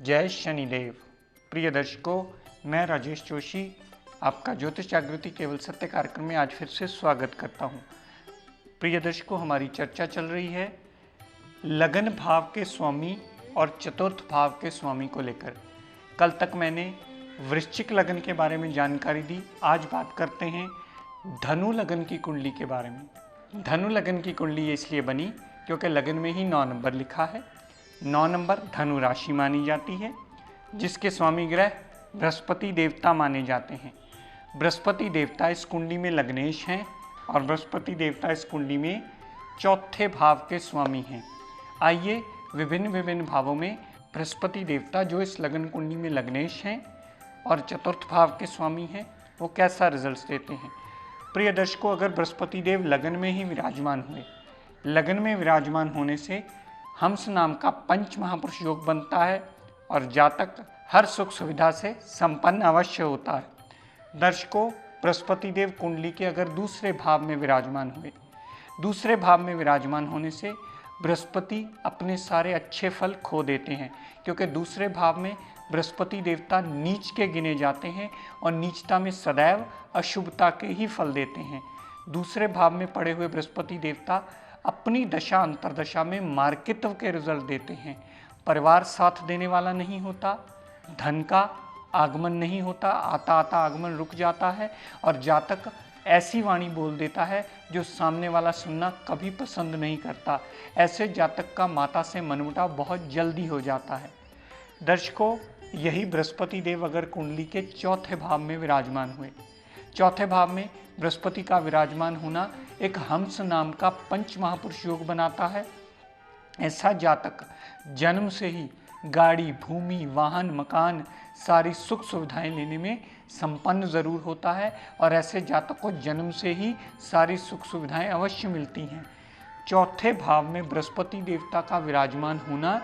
जय शनिदेव। प्रिय दर्शकों, मैं राजेश जोशी आपका ज्योतिष जागृति केवल सत्य कार्यक्रम में आज फिर से स्वागत करता हूं। प्रिय दर्शकों, हमारी चर्चा चल रही है लगन भाव के स्वामी और चतुर्थ भाव के स्वामी को लेकर। कल तक मैंने वृश्चिक लगन के बारे में जानकारी दी। आज बात करते हैं धनु लगन की कुंडली के बारे में। धनु लगन की कुंडली इसलिए बनी क्योंकि लगन में ही 9 नंबर लिखा है। 9 नंबर धनु राशि मानी जाती है, जिसके स्वामी ग्रह बृहस्पति देवता माने जाते हैं। बृहस्पति देवता इस कुंडली में लग्नेश हैं और बृहस्पति देवता इस कुंडली में चौथे भाव के स्वामी हैं। आइए विभिन्न विभिन्न भावों में बृहस्पति देवता जो इस लगन कुंडली में लग्नेश हैं और चतुर्थ भाव के स्वामी हैं, वो कैसा रिजल्ट देते हैं। प्रिय दर्शकों, अगर बृहस्पति देव लगन में ही विराजमान हुए, लगन में विराजमान होने से हंस नाम का पंच महापुरुष योग बनता है और जातक हर सुख सुविधा से संपन्न अवश्य होता है। दर्शकों, बृहस्पति देव कुंडली के अगर दूसरे भाव में विराजमान हुए, दूसरे भाव में विराजमान होने से बृहस्पति अपने सारे अच्छे फल खो देते हैं, क्योंकि दूसरे भाव में बृहस्पति देवता नीच के गिने जाते हैं और नीचता में सदैव अशुभता के ही फल देते हैं। दूसरे भाव में पड़े हुए बृहस्पति देवता अपनी दशा अंतरदशा में मार्कित्व के रिजल्ट देते हैं। परिवार साथ देने वाला नहीं होता, धन का आगमन नहीं होता, आता आता आगमन रुक जाता है और जातक ऐसी वाणी बोल देता है जो सामने वाला सुनना कभी पसंद नहीं करता। ऐसे जातक का माता से मनमुटाव बहुत जल्दी हो जाता है। दर्शकों, यही बृहस्पति देव अगर कुंडली के चौथे भाव में विराजमान हुए, चौथे भाव में बृहस्पति का विराजमान होना एक हंस नाम का पंच महापुरुष योग बनाता है। ऐसा जातक जन्म से ही गाड़ी, भूमि, वाहन, मकान, सारी सुख सुविधाएं लेने में संपन्न जरूर होता है और ऐसे जातक को जन्म से ही सारी सुख सुविधाएं अवश्य मिलती हैं। चौथे भाव में बृहस्पति देवता का विराजमान होना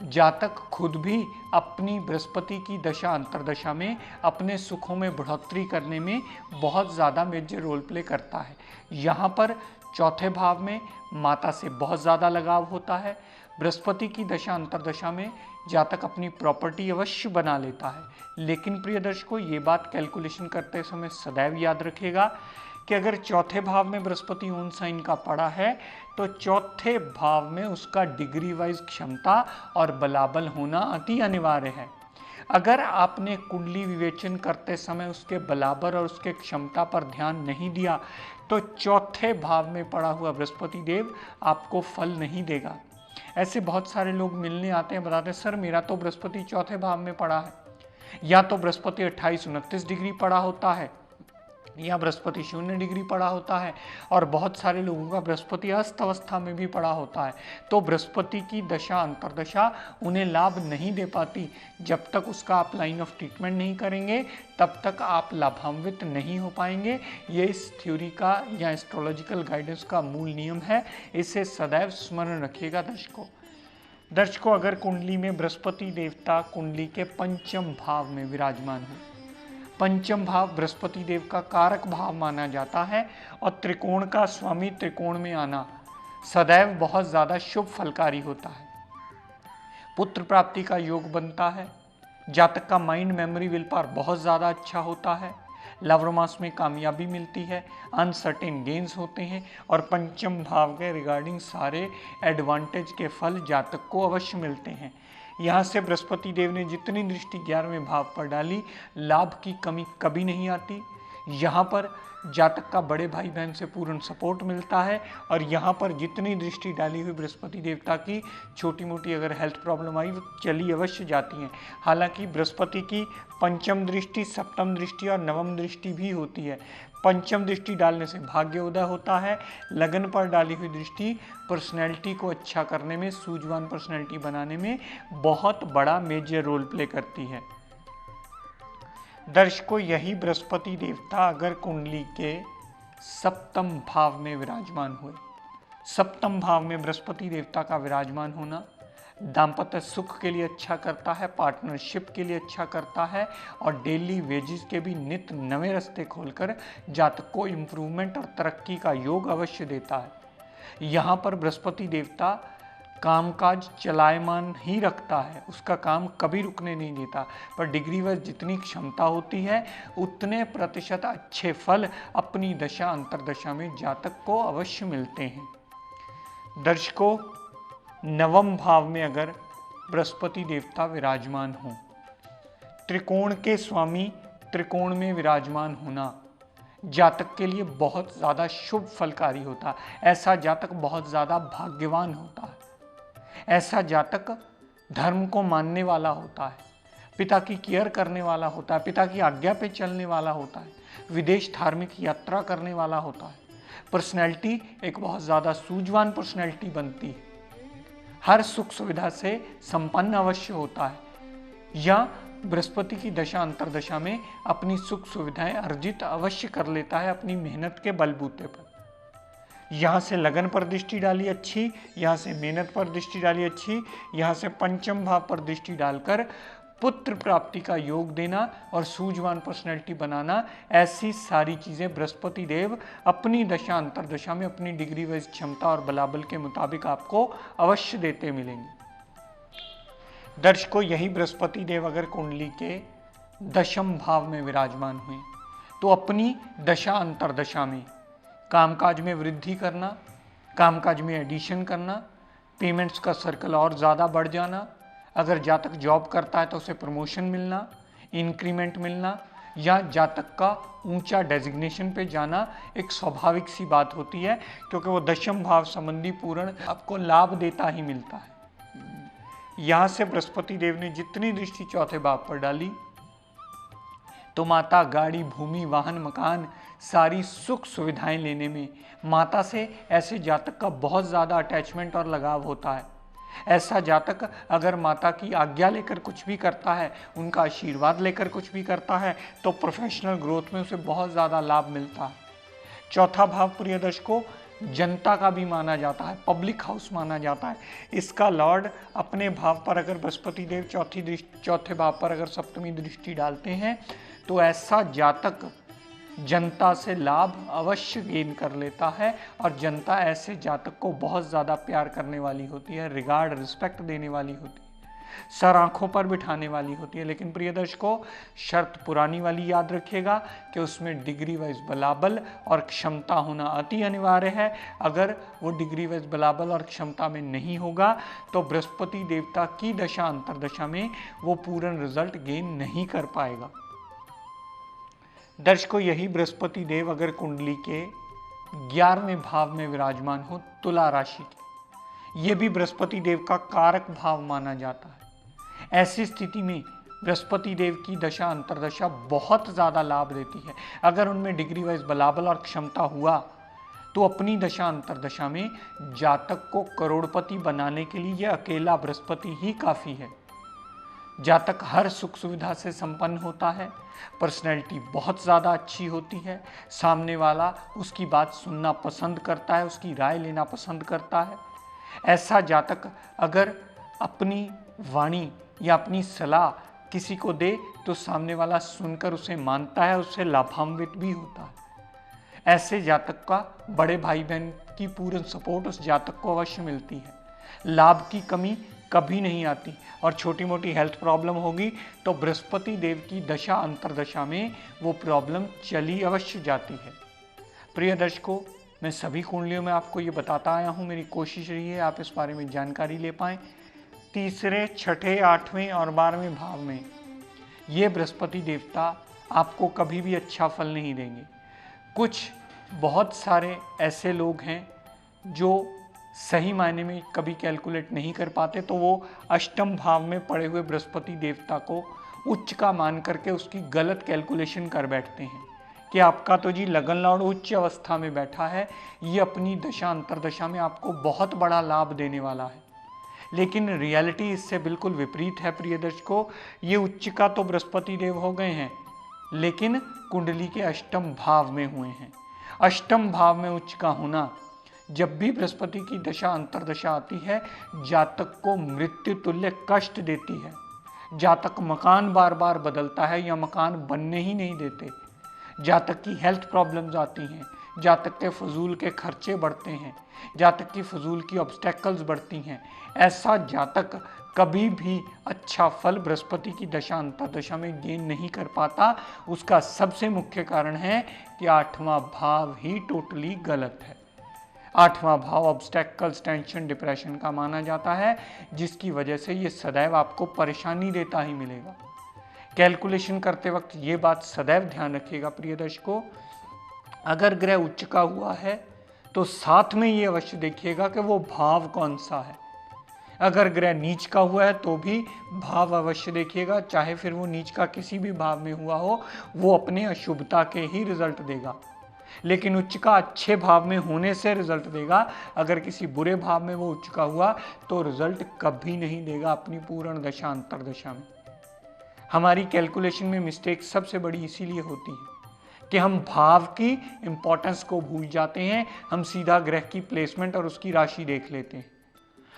जातक खुद भी अपनी बृहस्पति की दशा अंतरदशा में अपने सुखों में बढ़ोतरी करने में बहुत ज़्यादा मेजर रोल प्ले करता है। यहाँ पर चौथे भाव में माता से बहुत ज़्यादा लगाव होता है। बृहस्पति की दशा अंतरदशा में जातक अपनी प्रॉपर्टी अवश्य बना लेता है। लेकिन प्रिय दर्शकों, ये बात कैलकुलेशन करते समय सदैव याद रखिएगा कि अगर चौथे भाव में बृहस्पति ओन साइन का पड़ा है तो चौथे भाव में उसका डिग्री वाइज क्षमता और बलाबल होना अति अनिवार्य है। अगर आपने कुंडली विवेचन करते समय उसके बलाबर और उसके क्षमता पर ध्यान नहीं दिया तो चौथे भाव में पड़ा हुआ बृहस्पति देव आपको फल नहीं देगा। ऐसे बहुत सारे लोग मिलने आते हैं, बताते हैं सर मेरा तो बृहस्पति चौथे भाव में पड़ा है, या तो बृहस्पति 28-29 डिग्री पड़ा होता है या बृहस्पति 0 डिग्री पड़ा होता है, और बहुत सारे लोगों का बृहस्पति अस्त अवस्था में भी पड़ा होता है। तो बृहस्पति की दशा अंतरदशा उन्हें लाभ नहीं दे पाती। जब तक उसका आप लाइन ऑफ ट्रीटमेंट नहीं करेंगे तब तक आप लाभान्वित नहीं हो पाएंगे। ये इस थ्योरी का या एस्ट्रोलॉजिकल गाइडेंस का मूल नियम है, इसे सदैव स्मरण रखिएगा। दर्शकों, अगर कुंडली में बृहस्पति देवता कुंडली के पंचम भाव में विराजमान हो, पंचम भाव बृहस्पति देव का कारक भाव माना जाता है और त्रिकोण का स्वामी त्रिकोण में आना सदैव बहुत ज़्यादा शुभ फलकारी होता है। पुत्र प्राप्ति का योग बनता है, जातक का माइंड मेमोरी विल पावर बहुत ज़्यादा अच्छा होता है, लव रोमांस में कामयाबी मिलती है, अनसर्टेन गेन्स होते हैं और पंचम भाव के रिगार्डिंग सारे एडवांटेज के फल जातक को अवश्य मिलते हैं। यहाँ से बृहस्पति देव ने जितनी दृष्टि 11वें भाव पर डाली, लाभ की कमी कभी नहीं आती। यहाँ पर जातक का बड़े भाई बहन से पूर्ण सपोर्ट मिलता है और यहाँ पर जितनी दृष्टि डाली हुई बृहस्पति देवता की, छोटी मोटी अगर हेल्थ प्रॉब्लम आई वो चली अवश्य जाती हैं। हालांकि बृहस्पति की पंचम दृष्टि, सप्तम दृष्टि और नवम दृष्टि भी होती है, पंचम दृष्टि डालने से भाग्य उदय होता है। लगन पर डाली हुई दृष्टि पर्सनैलिटी को अच्छा करने में, सूझवान पर्सनैलिटी बनाने में बहुत बड़ा मेजर रोल प्ले करती है। दर्शकों, यही बृहस्पति देवता अगर कुंडली के सप्तम भाव में विराजमान हुए, सप्तम भाव में बृहस्पति देवता का विराजमान होना दाम्पत्य सुख के लिए अच्छा करता है, पार्टनरशिप के लिए अच्छा करता है और डेली वेजेस के भी नित नए रास्ते खोलकर जातक को इम्प्रूवमेंट और तरक्की का योग अवश्य देता है। यहाँ पर बृहस्पति देवता कामकाज चलायमान ही रखता है, उसका काम कभी रुकने नहीं देता, पर डिग्री वाइज जितनी क्षमता होती है उतने प्रतिशत अच्छे फल अपनी दशा अंतरदशा में जातक को अवश्य मिलते हैं। दर्शकों, नवम भाव में अगर बृहस्पति देवता विराजमान हो, त्रिकोण के स्वामी त्रिकोण में विराजमान होना जातक के लिए बहुत ज़्यादा शुभ फलकारी होता है। ऐसा जातक बहुत ज़्यादा भाग्यवान होता है, ऐसा जातक धर्म को मानने वाला होता है, पिता की केयर करने वाला होता है, पिता की आज्ञा पे चलने वाला होता है, विदेश धार्मिक यात्रा करने वाला होता है। पर्सनैलिटी एक बहुत ज़्यादा सूझवान पर्सनैलिटी बनती है, हर सुख सुविधा से संपन्न अवश्य होता है, या बृहस्पति की दशा अंतरदशा में अपनी सुख सुविधाएं अर्जित अवश्य कर लेता है अपनी मेहनत के बलबूते पर। यहाँ से लगन पर दृष्टि डाली अच्छी, यहाँ से मेहनत पर दृष्टि डाली अच्छी, यहाँ से पंचम भाव पर दृष्टि डालकर पुत्र प्राप्ति का योग देना और सूझवान पर्सनैलिटी बनाना, ऐसी सारी चीज़ें बृहस्पति देव अपनी दशा अंतरदशा में अपनी डिग्री वाइज क्षमता और बलाबल के मुताबिक आपको अवश्य देते मिलेंगे। दर्शकों, यही बृहस्पति देव अगर कुंडली के दशम भाव में विराजमान हुए तो अपनी दशा अंतरदशा में कामकाज में वृद्धि करना, कामकाज में एडिशन करना, पेमेंट्स का सर्कल और ज़्यादा बढ़ जाना, अगर जातक जॉब करता है तो उसे प्रमोशन मिलना, इंक्रीमेंट मिलना, या जातक का ऊंचा डेजिग्नेशन पे जाना एक स्वाभाविक सी बात होती है, क्योंकि वो दशम भाव संबंधी पूर्ण आपको लाभ देता ही मिलता है। यहाँ से बृहस्पति देव ने जितनी दृष्टि चौथे भाव पर डाली तो माता, गाड़ी, भूमि, वाहन, मकान, सारी सुख सुविधाएं लेने में माता से ऐसे जातक का बहुत ज़्यादा अटैचमेंट और लगाव होता है। ऐसा जातक अगर माता की आज्ञा लेकर कुछ भी करता है, उनका आशीर्वाद लेकर कुछ भी करता है, तो प्रोफेशनल ग्रोथ में उसे बहुत ज़्यादा लाभ मिलता है। चौथा भाव प्रिय दर्शकों जनता का भी माना जाता है, पब्लिक हाउस माना जाता है। इसका लॉर्ड अपने भाव पर अगर बृहस्पति देव चौथे भाव पर अगर सप्तमी दृष्टि डालते हैं तो ऐसा जातक जनता से लाभ अवश्य गेन कर लेता है और जनता ऐसे जातक को बहुत ज़्यादा प्यार करने वाली होती है, रिगार्ड रिस्पेक्ट देने वाली होती है, सर आंखों पर बिठाने वाली होती है। लेकिन प्रिय दर्शकों, शर्त पुरानी वाली याद रखिएगा कि उसमें डिग्री वाइज बलाबल और क्षमता होना अति अनिवार्य है। अगर वो डिग्री वाइज बलाबल और क्षमता में नहीं होगा तो बृहस्पति देवता की दशा अंतरदशा में वो पूर्ण रिजल्ट गेन नहीं कर पाएगा। दर्शकों, यही बृहस्पति देव अगर कुंडली के 11वें भाव में विराजमान हो तुला राशि के, ये भी बृहस्पति देव का कारक भाव माना जाता है। ऐसी स्थिति में बृहस्पति देव की दशा अंतरदशा बहुत ज़्यादा लाभ देती है। अगर उनमें डिग्री वाइज बलाबल और क्षमता हुआ तो अपनी दशा अंतरदशा में जातक को करोड़पति बनाने के लिए यह अकेला बृहस्पति ही काफ़ी है। जातक हर सुख सुविधा से संपन्न होता है, पर्सनैलिटी बहुत ज़्यादा अच्छी होती है, सामने वाला उसकी बात सुनना पसंद करता है, उसकी राय लेना पसंद करता है। ऐसा जातक अगर अपनी वाणी या अपनी सलाह किसी को दे तो सामने वाला सुनकर उसे मानता है, उससे लाभान्वित भी होता है। ऐसे जातक का बड़े भाई बहन की पूर्ण सपोर्ट उस जातक को अवश्य मिलती है। लाभ की कमी कभी नहीं आती और छोटी मोटी हेल्थ प्रॉब्लम होगी तो बृहस्पति देव की दशा अंतरदशा में वो प्रॉब्लम चली अवश्य जाती है। प्रिय दर्शकों, मैं सभी कुंडलियों में आपको ये बताता आया हूँ, मेरी कोशिश रही है आप इस बारे में जानकारी ले पाएँ। तीसरे, छठे, 8वें और 12वें भाव में ये बृहस्पति देवता आपको कभी भी अच्छा फल नहीं देंगे। कुछ बहुत सारे ऐसे लोग हैं जो सही मायने में कभी कैलकुलेट नहीं कर पाते, तो वो अष्टम भाव में पड़े हुए बृहस्पति देवता को उच्च का मान करके उसकी गलत कैलकुलेशन कर बैठते हैं। कि आपका तो जी लगन लॉर्ड उच्च अवस्था में बैठा है, ये अपनी दशा अंतरदशा में आपको बहुत बड़ा लाभ देने वाला है। लेकिन रियलिटी इससे बिल्कुल विपरीत है प्रिय दर्शकों। ये उच्च का तो बृहस्पति देव हो गए हैं, लेकिन कुंडली के अष्टम भाव में हुए हैं। अष्टम भाव में उच्च का होना, जब भी बृहस्पति की दशा अंतरदशा आती है, जातक को मृत्यु तुल्य कष्ट देती है। जातक मकान बार बार बदलता है या मकान बनने ही नहीं देते। जातक की हेल्थ प्रॉब्लम्स आती हैं, जातक के फजूल के खर्चे बढ़ते हैं, जातक की फजूल की ऑब्स्टेकल्स बढ़ती हैं। ऐसा जातक कभी भी अच्छा फल बृहस्पति की दशा अंतरदशा में गेन नहीं कर पाता। उसका सबसे मुख्य कारण है कि 8वां भाव ही टोटली गलत है। 8वां भाव ऑब्स्टेकल्स, टेंशन, डिप्रेशन का माना जाता है, जिसकी वजह से ये सदैव आपको परेशानी देता ही मिलेगा। कैलकुलेशन करते वक्त ये बात सदैव ध्यान रखिएगा प्रिय दर्शकों, अगर ग्रह उच्च का हुआ है तो साथ में ये अवश्य देखिएगा कि वो भाव कौन सा है। अगर ग्रह नीच का हुआ है तो भी भाव अवश्य देखिएगा, चाहे फिर वो नीच का किसी भी भाव में हुआ हो, वो अपने अशुभता के ही रिजल्ट देगा। लेकिन उच्च का अच्छे भाव में होने से रिजल्ट देगा। अगर किसी बुरे भाव में वो उच्च का हुआ तो रिजल्ट कभी नहीं देगा अपनी पूर्ण दशा अंतरदशा में। हमारी कैलकुलेशन में मिस्टेक सबसे बड़ी इसीलिए होती है कि हम भाव की इंपॉर्टेंस को भूल जाते हैं। हम सीधा ग्रह की प्लेसमेंट और उसकी राशि देख लेते हैं।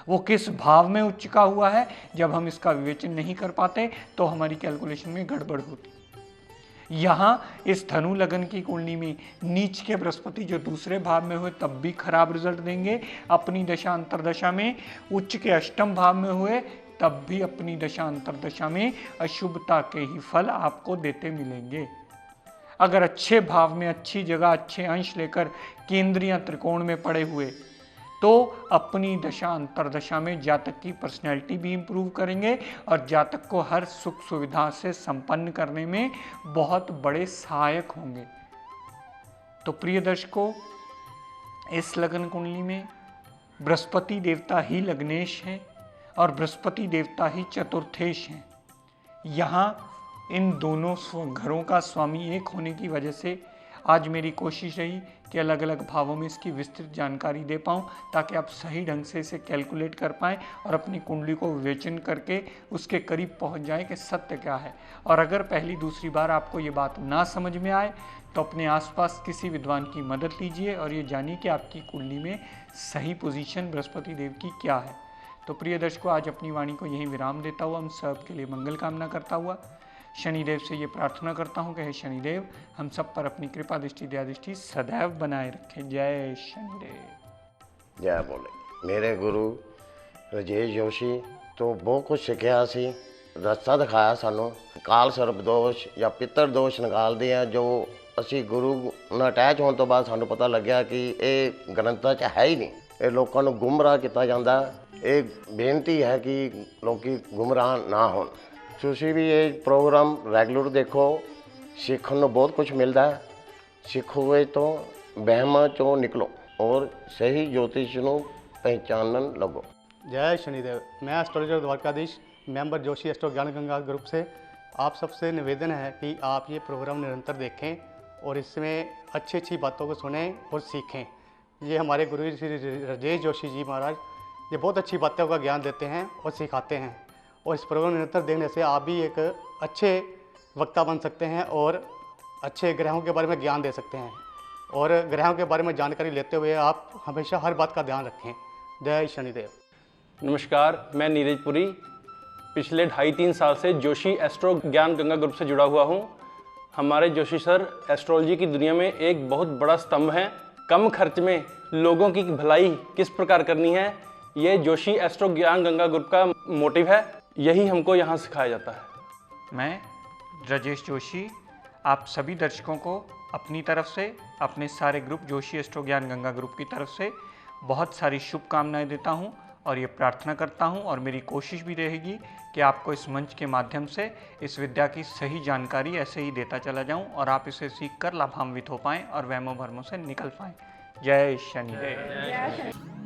वो किस भाव में उच्च का हुआ है, जब हम इसका विवेचन नहीं कर पाते तो हमारी कैलकुलेशन में गड़बड़ होती है। यहाँ इस धनु लगन की कुंडली में नीच के बृहस्पति जो दूसरे भाव में हुए तब भी खराब रिजल्ट देंगे। अपनी दशा अंतरदशा में उच्च के अष्टम भाव में हुए तब भी अपनी दशा अंतरदशा में अशुभता के ही फल आपको देते मिलेंगे। अगर अच्छे भाव में, अच्छी जगह, अच्छे अंश लेकर केंद्रीय त्रिकोण में पड़े हुए तो अपनी दशा अंतरदशा में जातक की पर्सनैलिटी भी इंप्रूव करेंगे और जातक को हर सुख सुविधा से संपन्न करने में बहुत बड़े सहायक होंगे। तो प्रिय दर्शकों, इस लगन कुंडली में बृहस्पति देवता ही लग्नेश हैं और बृहस्पति देवता ही चतुर्थेश हैं। यहाँ इन दोनों घरों का स्वामी एक होने की वजह से आज मेरी कोशिश रही कि अलग अलग भावों में इसकी विस्तृत जानकारी दे पाऊँ, ताकि आप सही ढंग से इसे कैलकुलेट कर पाएँ और अपनी कुंडली को विवेचन करके उसके करीब पहुँच जाएँ कि सत्य क्या है। और अगर पहली दूसरी बार आपको ये बात ना समझ में आए तो अपने आसपास किसी विद्वान की मदद लीजिए और ये जानिए कि आपकी कुंडली में सही पोजीशन बृहस्पति देव की क्या है। तो प्रिय दर्शकों, आज अपनी वाणी को यहीं विराम देता हुआ हम सब के लिए मंगल कामना करता हुआ शनिदेव से ये प्रार्थना करता हूँ कि हे शनिदेव हम सब पर अपनी कृपा दृष्टि दया दृष्टि सदैव बनाए रखें। जय शनिदेव। जय बोले। मेरे गुरु राजेश जोशी तो बहुत कुछ सीखा सी, रस्ता दिखाया सानू। काल सर्प दोष या पितर दोष निकालते हैं जो असी गुरु ਨਾਲ ਅਟੈਚ ਹੋਣ ਤੋਂ ਬਾਅਦ ਸਾਨੂੰ ਪਤਾ ਲੱਗਿਆ ਕਿ ਇਹ ਗ੍ਰੰਥਾਂ 'ਚ ਹੈ ਹੀ ਨਹੀਂ। ਇਹ ਲੋਕਾਂ ਨੂੰ ਗੁੰਮਰਾਹ ਕੀਤਾ ਜਾਂਦਾ। ਇਹ ਬੇਨਤੀ ਹੈ ਕਿ ਲੋਕੀ ਗੁੰਮਰਾਹ ਨਾ ਹੋਣ। ਤੁਸੀਂ ਵੀ ਇਹ ਪ੍ਰੋਗਰਾਮ ਰੈਗੂਲਰ ਦੇਖੋ, ਸਿੱਖਣ ਨੂੰ ਬਹੁਤ ਕੁਝ ਮਿਲਦਾ ਹੈ। ਸਿੱਖੋਗੇ ਤੋਂ ਵਹਿਮਾਂ 'ਚੋਂ ਨਿਕਲੋ और सही ज्योतिष ਨੂੰ पहचानन लगो। जय शनिदेव। मैं astrologer Dwarkadhish, member Joshi astro ज्ञान गंगा ग्रुप से आप सबसे निवेदन है कि आप ये प्रोग्राम निरंतर देखें और इसमें अच्छी अच्छी बातों को सुनें और सीखें। ये हमारे गुरु श्री राजेश जोशी जी महाराज ये बहुत अच्छी बातों का ज्ञान देते हैं और सिखाते हैं, और इस प्रोग्राम निरंतर देखने से आप भी एक अच्छे वक्ता बन सकते हैं और अच्छे ग्रहों के बारे में ज्ञान दे सकते हैं, और ग्रहों के बारे में जानकारी लेते हुए आप हमेशा हर बात का ध्यान रखें। जय शनिदेव। नमस्कार, मैं नीरज पुरी पिछले 2.5-3 साल से जोशी एस्ट्रो ज्ञान गंगा ग्रुप से जुड़ा हुआ हूँ। हमारे जोशी सर एस्ट्रोलॉजी की दुनिया में एक बहुत बड़ा स्तंभ हैं। कम खर्च में लोगों की भलाई किस प्रकार करनी है, ये जोशी एस्ट्रो ज्ञान गंगा ग्रुप का मोटिव है। यही हमको यहाँ सिखाया जाता है। मैं राजेश जोशी आप सभी दर्शकों को अपनी तरफ से, अपने सारे ग्रुप जोशी एस्ट्रो ज्ञान गंगा ग्रुप की तरफ से बहुत सारी शुभकामनाएं देता हूं और ये प्रार्थना करता हूं, और मेरी कोशिश भी रहेगी कि आपको इस मंच के माध्यम से इस विद्या की सही जानकारी ऐसे ही देता चला जाऊं और आप इसे सीखकर लाभान्वित हो पाएं और वहमों भरमों से निकल पाएं। जय शनिदेव।